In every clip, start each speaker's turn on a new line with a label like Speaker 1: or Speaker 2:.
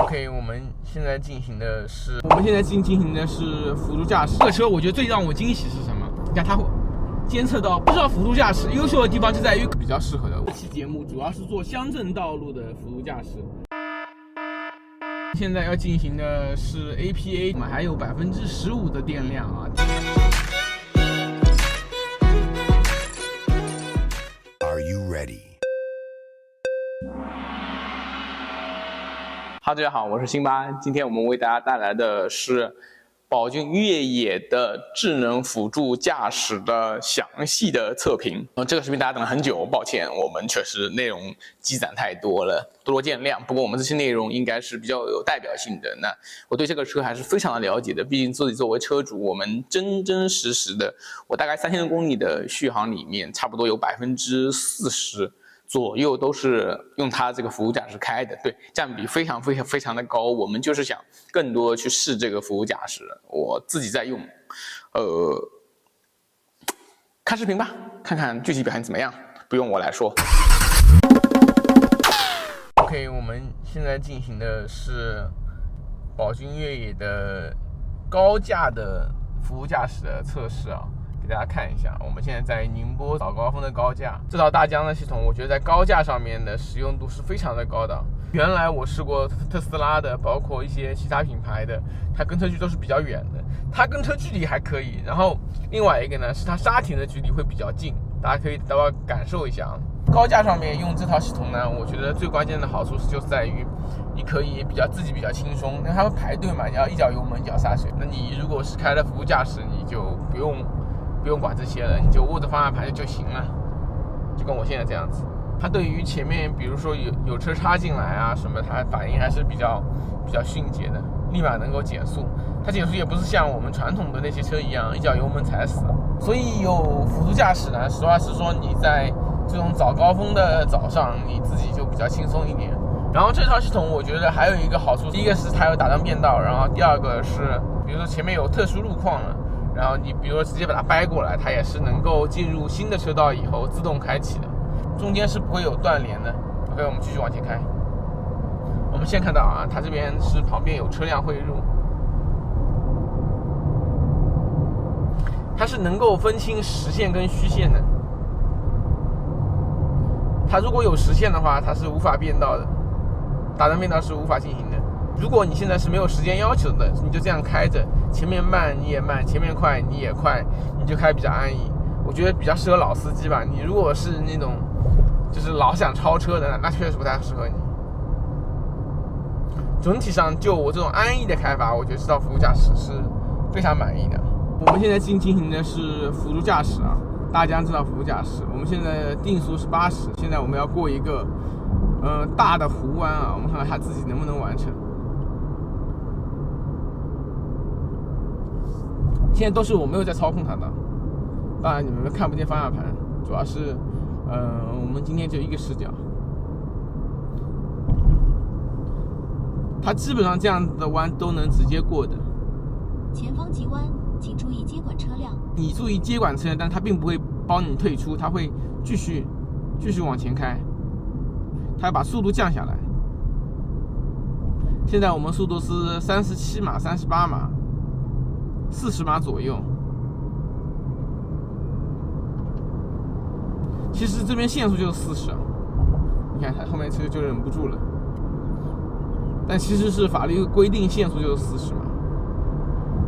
Speaker 1: OK， 我们现在进行的是辅助驾驶。这个车我觉得最让我惊喜是什么？你看它会监测到不知道辅助驾驶优秀的地方就在于比较适合的。这期节目主要是做乡镇道路的辅助驾驶。现在要进行的是 APA， 我们还有15%的电量啊。
Speaker 2: Are you ready？
Speaker 3: 大家好，我是辛巴。今天我们为大家带来的是宝骏越野的智能辅助驾驶的详细的测评。这个视频大家等了很久，抱歉，我们确实内容积攒太多了，多多见谅。不过我们这些内容应该是比较有代表性的。那我对这个车还是非常的了解的，毕竟自己作为车主，我们真真实实的，我大概3000多公里的续航里面，差不多有40%。左右都是用它这个辅助驾驶开的，对，占比非常的高。我们就是想更多的去试这个辅助驾驶，我自己在用，看视频吧，看看具体表现怎么样，不用我来说。
Speaker 1: OK， 我们现在进行的是宝骏越野的高架的辅助驾驶的测试啊。给大家看一下，我们现在在宁波早高峰的高架，这套大疆的系统，我觉得在高架上面的使用度是非常的高的。原来我试过特斯拉的，包括一些其他品牌的，它跟车距都是比较远的，它跟车距离还可以。然后另外一个呢，是它刹停的距离会比较近，大家可以待会感受一下啊。高架上面用这套系统呢，我觉得最关键的好处就是在于，你可以自己比较轻松，因为它会排队嘛，你要一脚油门一脚刹水。那你如果是开了辅助驾驶，你就不用管这些了，你就握着方向盘就行了，就跟我现在这样子。它对于前面比如说有车插进来啊什么，它反应还是比较迅捷的，立马能够减速。它减速也不是像我们传统的那些车一样一脚油门踩死。所以有辅助驾驶呢，实话实说，你在这种早高峰的早上，你自己就比较轻松一点。然后这套系统我觉得还有一个好处，第一个是它有打灯变道，然后第二个是比如说前面有特殊路况了，然后你比如说直接把它掰过来，它也是能够进入新的车道以后自动开启的，中间是不会有断连的。OK， 我们继续往前开。我们先看到啊，它这边是旁边有车辆汇入，它是能够分清实线跟虚线的。它如果有实线的话，它是无法变道的，打灯变道是无法进行的。如果你现在是没有时间要求的，你就这样开着，前面慢你也慢，前面快你也快，你就开比较安逸。我觉得比较适合老司机吧。你如果是那种就是老想超车的，那确实不太适合你。整体上就我这种安逸的开法，我觉得这套辅助驾驶是非常满意的。我们现在进行的是辅助驾驶啊，大疆这套辅助驾驶，我们现在定速是80，现在我们要过一个大的湖湾啊，我们看看它自己能不能完成。现在都是我没有在操控它的，当然你们看不见方向盘，主要是我们今天就一个视角。它基本上这样的弯都能直接过的。
Speaker 4: 前方急弯，请注意接管车辆。
Speaker 1: 你注意接管车辆，但它并不会帮你退出，它会继续往前开，它要把速度降下来。现在我们速度是37码、38码。40码左右，其实这边限速就是40，你看它后面车就忍不住了，但其实是法律规定限速就是40码。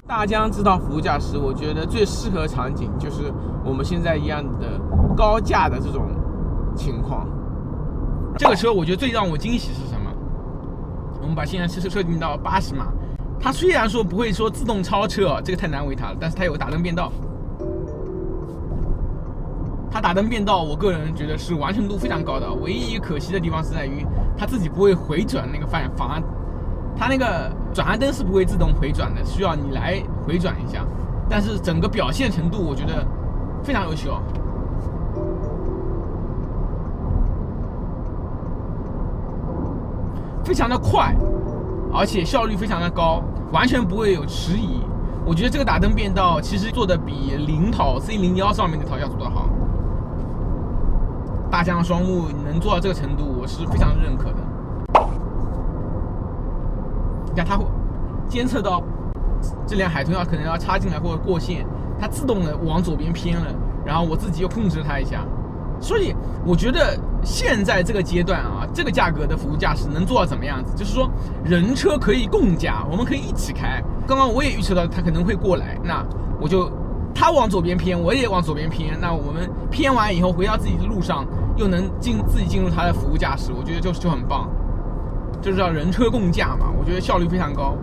Speaker 1: 大疆这套辅助驾驶，我觉得最适合场景就是我们现在一样的高架的这种情况。这个车我觉得最让我惊喜是什么？我们把现在设定到80码。它虽然说不会说自动超车，这个太难为它了，但是它有打灯变道。它打灯变道，我个人觉得是完成度非常高的。唯一可惜的地方是在于它自己不会回转那个方向，它那个转向灯是不会自动回转的，需要你来回转一下。但是整个表现程度，我觉得非常优秀，非常的快。而且效率非常的高，完全不会有迟疑。我觉得这个打灯变道其实做的比领跑 C01上面那套要做得好。大疆双目能做到这个程度，我是非常认可的。你看它会监测到这辆海豚可能要插进来或者过线，它自动的往左边偏了，然后我自己又控制它一下。所以我觉得现在这个阶段啊，这个价格的辅助驾驶能做到怎么样子？就是说人车可以共驾，我们可以一起开。刚刚我也预测到它可能会过来，那我就他往左边偏，我也往左边偏，那我们偏完以后回到自己的路上，又能自己进入它的辅助驾驶，我觉得就很棒，就是叫人车共驾嘛，我觉得效率非常高，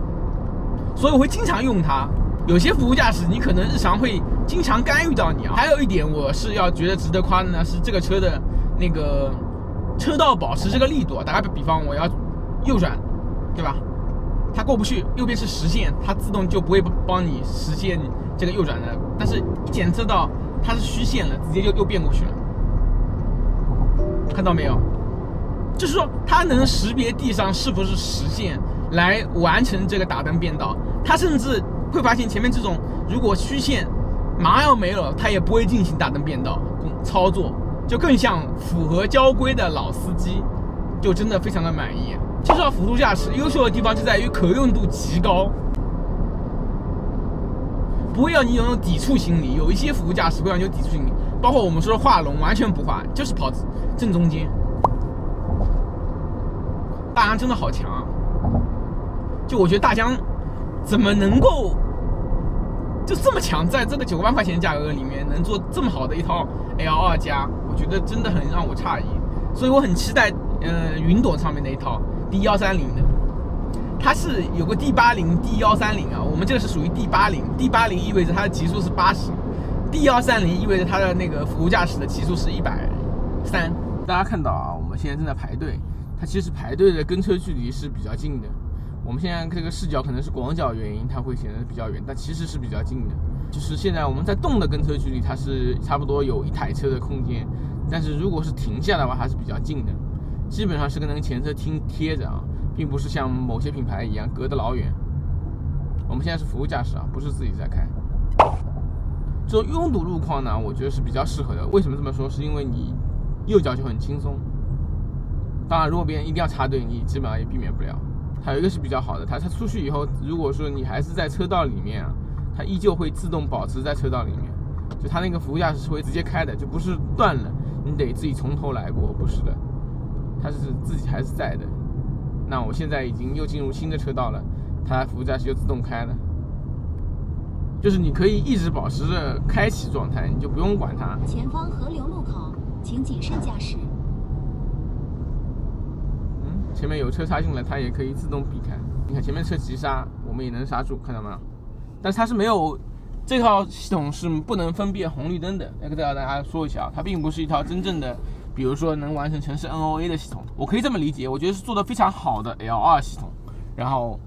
Speaker 1: 所以我会经常用它。有些辅助驾驶你可能日常会经常干预到你啊。还有一点我是要觉得值得夸的呢，是这个车的那个车道保持这个力度啊。打个比方，我要右转，对吧？它过不去，右边是实线，它自动就不会帮你实现这个右转的。但是一检测到它是虚线了，直接就又变过去了，看到没有？就是说它能识别地上是不是实线来完成这个打灯变道。它甚至会发现前面这种如果虚线马上要没了，它也不会进行打灯变道操作，就更像符合交规的老司机，就真的非常的满意。其实辅助驾驶优秀的地方就在于可用度极高，不会让你有抵触心理。有一些辅助驾驶会让你有抵触心理，包括我们说的画龙，完全不画，就是跑正中间。大疆真的好强啊！就我觉得大疆怎么能够就这么强，在这个9万块钱价格里面能做这么好的一套 L2 加，我觉得真的很让我诧异。所以我很期待云朵上面那一套 D130的，它是有个 D80 D130啊，我们这个是属于 D80 意味着它的极速是80， D130意味着它的那个辅助驾驶的极速是130。大家看到啊，我们现在正在排队，它其实排队的跟车距离是比较近的。我们现在这个视角可能是广角原因，它会显得比较远，但其实是比较近的。就是现在我们在动的跟车距离，它是差不多有一台车的空间，但是如果是停下的话，还是比较近的，基本上是跟那个前车贴着啊，并不是像某些品牌一样隔得老远。我们现在是辅助驾驶啊，不是自己在开。这种拥堵路况呢，我觉得是比较适合的。为什么这么说？是因为你右脚就很轻松。当然，如果别人一定要插队，你基本上也避免不了。还有一个是比较好的，它出去以后，如果说你还是在车道里面啊，它依旧会自动保持在车道里面。就它那个辅助驾驶是会直接开的，就不是断了，你得自己从头来过，不是的，它是自己还是在的。那我现在已经又进入新的车道了，它辅助驾驶就自动开了，就是你可以一直保持着开启状态，你就不用管它。
Speaker 4: 前方河流路口，请谨慎驾驶。
Speaker 1: 前面有车插进来，它也可以自动避开。你看前面车急刹，我们也能刹住，看到没有？但是它是没有，这套系统是不能分辨红绿灯的。要跟大家说一下，它并不是一套真正的，比如说能完成城市 NOA 的系统。我可以这么理解，我觉得是做的非常好的 L2 系统。然后，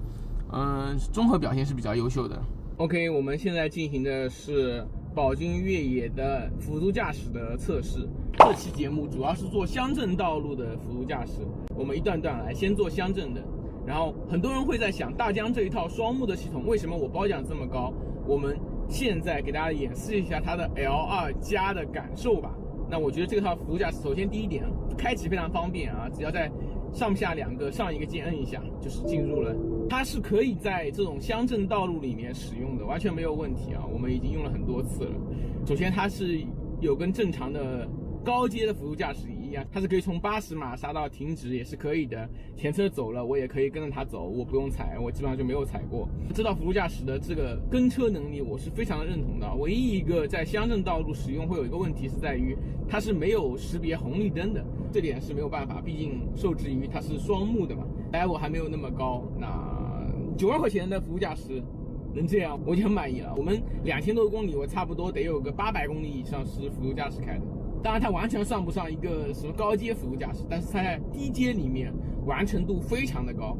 Speaker 1: 综合表现是比较优秀的。OK， 我们现在进行的是宝骏越野的辅助驾驶的测试。这期节目主要是做乡镇道路的辅助驾驶，我们一段段来，先做乡镇的。然后很多人会在想，大疆这一套双目的系统为什么我褒奖这么高？我们现在给大家演示一下它的 L2 加的感受吧。那我觉得这套辅助驾驶，首先第一点，开启非常方便啊，只要在上下两个上一个键摁一下，就是进入了。它是可以在这种乡镇道路里面使用的，完全没有问题啊。我们已经用了很多次了。首先它是有跟正常的高阶的辅助驾驶一样，它是可以从80码刹到停止，也是可以的。前车走了，我也可以跟着它走，我不用踩，我基本上就没有踩过。这套辅助驾驶的这个跟车能力，我是非常的认同的。唯一一个在乡镇道路使用会有一个问题是在于，它是没有识别红绿灯的，这点是没有办法，毕竟受制于它是双目的嘛。level还没有那么高，那9万块钱的辅助驾驶能这样，我已经很满意了。我们2000多公里，我差不多得有个800公里以上是辅助驾驶开的。当然它完全算不上一个什么高阶辅助驾驶，但是它在低阶里面完成度非常的高，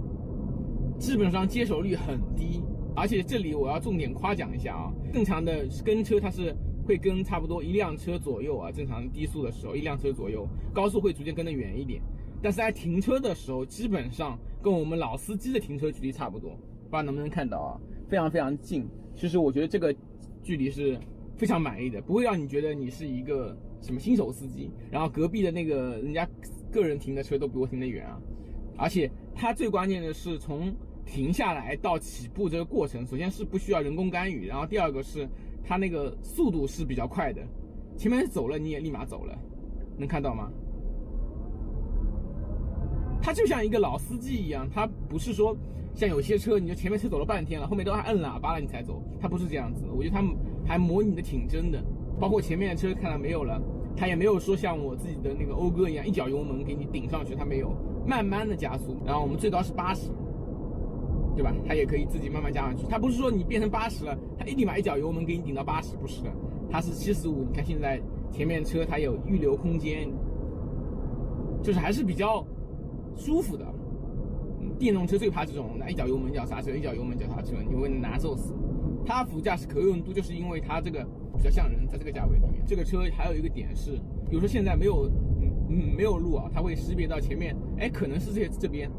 Speaker 1: 基本上接手率很低。而且这里我要重点夸奖一下啊，正常的跟车它是会跟差不多一辆车左右啊，正常低速的时候一辆车左右，高速会逐渐跟得远一点。但是在停车的时候，基本上跟我们老司机的停车距离差不多，不知道能不能看到啊，非常非常近。其实我觉得这个距离是非常满意的，不会让你觉得你是一个什么新手司机，然后隔壁的那个人家个人停的车都比我停得远啊。而且它最关键的是从停下来到起步这个过程，首先是不需要人工干预，然后第二个是它那个速度是比较快的，前面走了你也立马走了，能看到吗？它就像一个老司机一样，它不是说像有些车，你就前面车走了半天了，后面都还摁喇叭了你才走，它不是这样子。我觉得它还模拟你的挺真的，包括前面的车看到没有了，它也没有说像我自己的那个讴歌一样一脚油门给你顶上去，它没有，慢慢的加速，然后我们最高是80，对吧？它也可以自己慢慢加上去，它不是说你变成80了，它立马一脚油门给你顶到80，不是的，它是75。你看现在前面车它有预留空间，就是还是比较舒服的。电动车最怕这种一脚油门脚刹车，一脚油门脚刹车，你会难受死。它副驾驶可用度就是因为它这个比较像人，在这个价位里面，这个车还有一个点是，比如说现在没有路啊，它会识别到前面，可能是这边，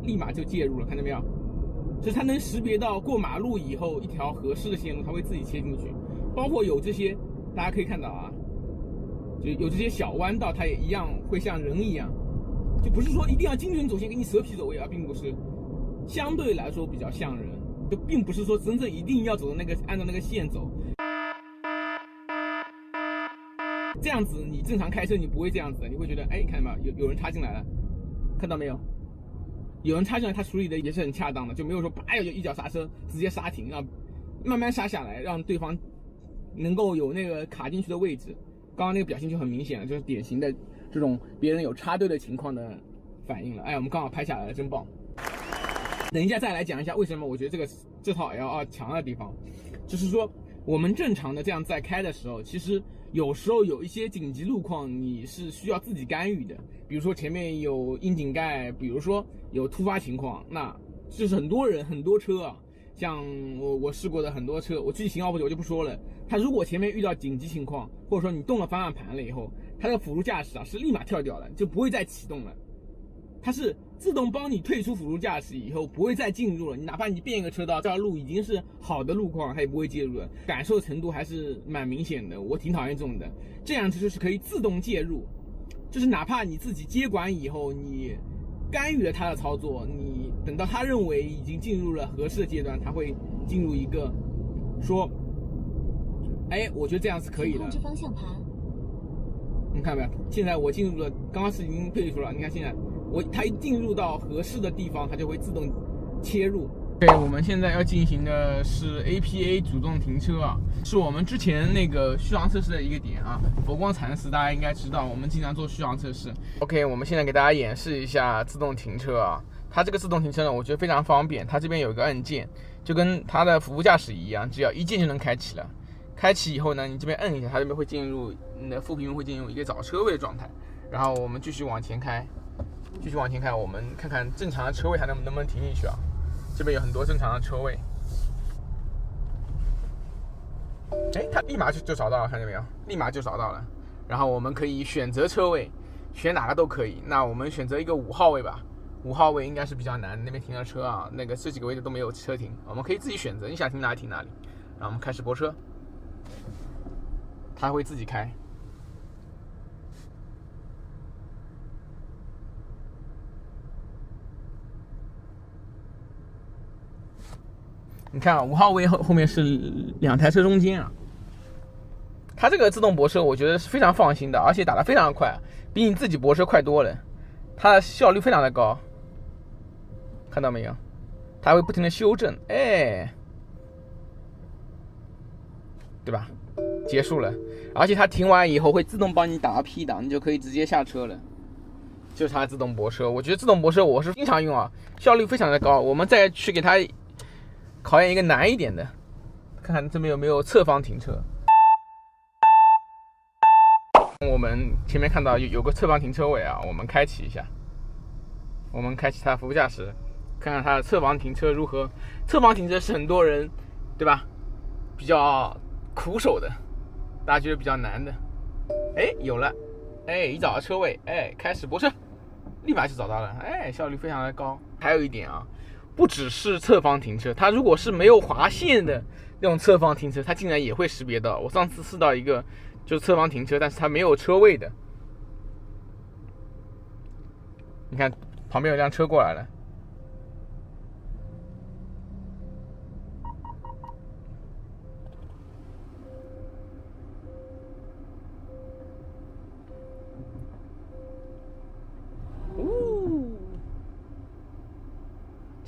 Speaker 1: 立马就介入了，看到没有？就是它能识别到过马路以后一条合适的线路，它会自己切进去。包括有这些，大家可以看到啊，就有这些小弯道，它也一样会像人一样。就不是说一定要精准走线给你蛇皮走位啊，并不是，相对来说比较像人，就并不是说真正一定要走的按照那个线走。这样子你正常开车你不会这样子的，你会觉得看到没有，有人插进来了，看到没有？有人插进来，他处理的也是很恰当的，就没有说啪就一脚刹车直接刹停啊，慢慢刹下来，让对方能够有那个卡进去的位置。刚刚那个表现就很明显了，就是典型的这种别人有插队的情况的反应了。我们刚好拍下来了，真棒。等一下再来讲一下为什么我觉得这套 L2 强的地方，就是说我们正常的这样在开的时候，其实有时候有一些紧急路况你是需要自己干预的，比如说前面有窨井盖，比如说有突发情况，那就是很多人很多车啊，像我试过的很多车，我具体型号我就不说了。它如果前面遇到紧急情况，或者说你动了方向盘了以后，它的辅助驾驶是立马跳掉了，就不会再启动了。它是自动帮你退出辅助驾驶以后，不会再进入了。你哪怕你变一个车道，这条路已经是好的路况，它也不会介入了。感受程度还是蛮明显的，我挺讨厌这种的。这样就是可以自动介入，就是哪怕你自己接管以后，你干预了它的操作，你等到他认为已经进入了合适的阶段，他会进入一个说，我觉得这样是可以的。
Speaker 4: 控制方向盘。
Speaker 1: 你看到没有？现在我进入了，刚刚是已经退出了。你看现在它一进入到合适的地方，它就会自动切入。对，我们现在要进行的是 APA 主动停车啊，是我们之前那个续航测试的一个点啊。佛光禅寺大家应该知道，我们经常做续航测试。OK， 我们现在给大家演示一下自动停车啊。它这个自动停车呢，我觉得非常方便。它这边有一个按键，就跟它的辅助驾驶一样，只要一键就能开启了。开启以后呢，你这边摁一下，它这边会进入你的副屏幕会进入一个找车位的状态。然后我们继续往前开，我们看看正常的车位它能不能停进去啊。这边有很多正常的车位，它立马就找到了，看见没有？立马就找到了。然后我们可以选择车位，选哪个都可以。那我们选择一个5号位吧，5号位应该是比较难，那边停了车啊，这几个位置都没有车停，我们可以自己选择，你想停哪里停哪里。然后我们开始泊车，它会自己开。你看啊，5号位后面是2台车中间啊。它这个自动泊车，我觉得是非常放心的，而且打得非常快，比你自己泊车快多了。它的效率非常的高，看到没有？它会不停的修正，对吧？结束了，而且它停完以后会自动帮你打到 P 档，你就可以直接下车了。就是它自动泊车，我觉得自动泊车我是经常用啊，效率非常的高。我们再去给它考验一个难一点的，看看这边有没有侧方停车。我们前面看到有个侧方停车位啊，我们开启一下，我们开启它的副驾驶，看看它的侧方停车如何。侧方停车是很多人对吧比较苦手的，大家觉得比较难的。有了，一找到车位，开始泊车，立马就找到了，效率非常的高。还有一点啊，不只是侧方停车，它如果是没有划线的那种侧方停车，它竟然也会识别到。我上次试到一个就是侧方停车，但是它没有车位的。你看旁边有辆车过来了，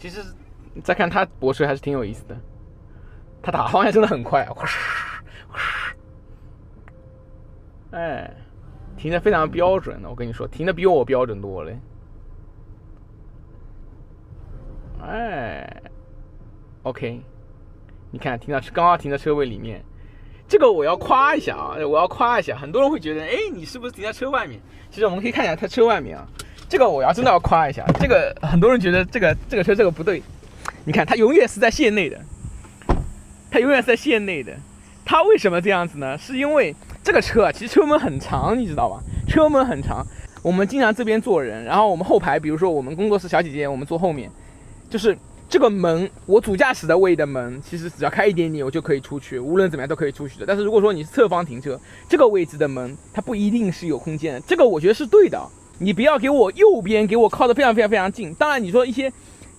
Speaker 1: 其实再看它泊车还是挺有意思的，它打方向真的很快，哎，停的非常标准的，我跟你说，停的比我标准多了。哎 ，OK， 你看停到刚刚停到车位里面，这个我要夸一下啊，我要夸一下，很多人会觉得，哎，你是不是停在车外面？其实我们可以看一下它车外面啊，这个我真的要夸一下，这个很多人觉得这个车这个不对，你看它永远是在线内的，它永远是在线内的，它为什么这样子呢？是因为这个车啊，其实车门很长，你知道吧？车门很长，我们经常这边坐人，然后我们后排，比如说我们工作室小姐姐，我们坐后面，就是这个门，我主驾驶的位的门，其实只要开一点点，我就可以出去，无论怎么样都可以出去的。但是如果说你是侧方停车，这个位置的门，它不一定是有空间的。这个我觉得是对的，你不要给我右边给我靠得非常非常非常近。当然，你说一些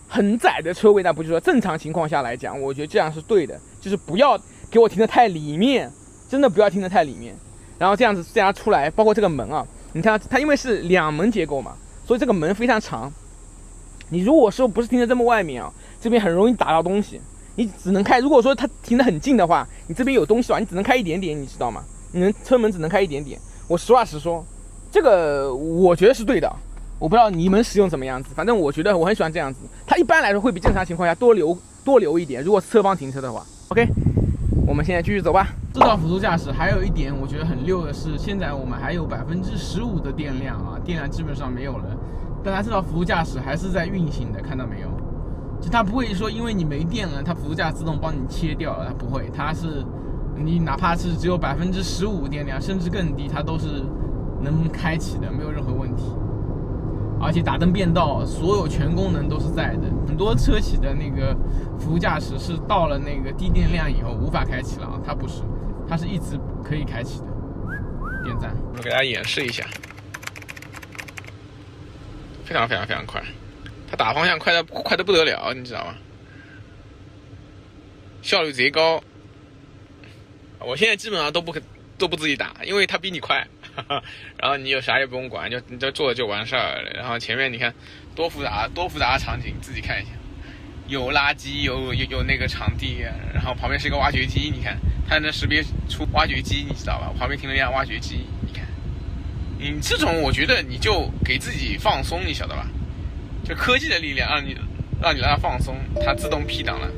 Speaker 1: 很窄的车位，那不就是说正常情况下来讲，我觉得这样是对的，就是不要给我停得太里面，真的不要停得太里面。然后这样子这样出来，包括这个门啊，你看它因为是两门结构嘛，所以这个门非常长。你如果说不是停在这么外面啊，这边很容易打到东西，你只能开。如果说它停得很近的话，你这边有东西的话，你只能开一点点，你知道吗？车门只能开一点点。我实话实说，这个我觉得是对的。我不知道你们使用怎么样子，反正我觉得我很喜欢这样子。它一般来说会比正常情况下多留一点，如果是侧方停车的话。OK， 我们现在继续走吧。这套辅助驾驶还有一点我觉得很溜的是，现在我们还有15%的电量啊，电量基本上没有了。但它这套辅助驾驶还是在运行的，看到没有？就它不会说因为你没电了，它辅助驾驶自动帮你切掉了，它不会，它是你哪怕是只有15%电量，甚至更低，它都是能开启的，没有任何问题。而且打灯变道，所有全功能都是在的。很多车企的那个辅助驾驶是到了那个低电量以后无法开启了啊，它不是，它是一直可以开启的。点赞，我给大家演示一下。非常非常非常快，它打方向快得不得了，你知道吗？效率贼高。我现在基本上都不自己打，因为它比你快，然后你有啥也不用管，你就做就完事儿了。然后前面你看多复杂的场景，自己看一下，有垃圾，有那个场地，然后旁边是一个挖掘机，你看它能识别出挖掘机，你知道吧？旁边停了一辆挖掘机，你看。你这种我觉得你就给自己放松，你晓得吧？就科技的力量让你让它放松，它自动 P 档了。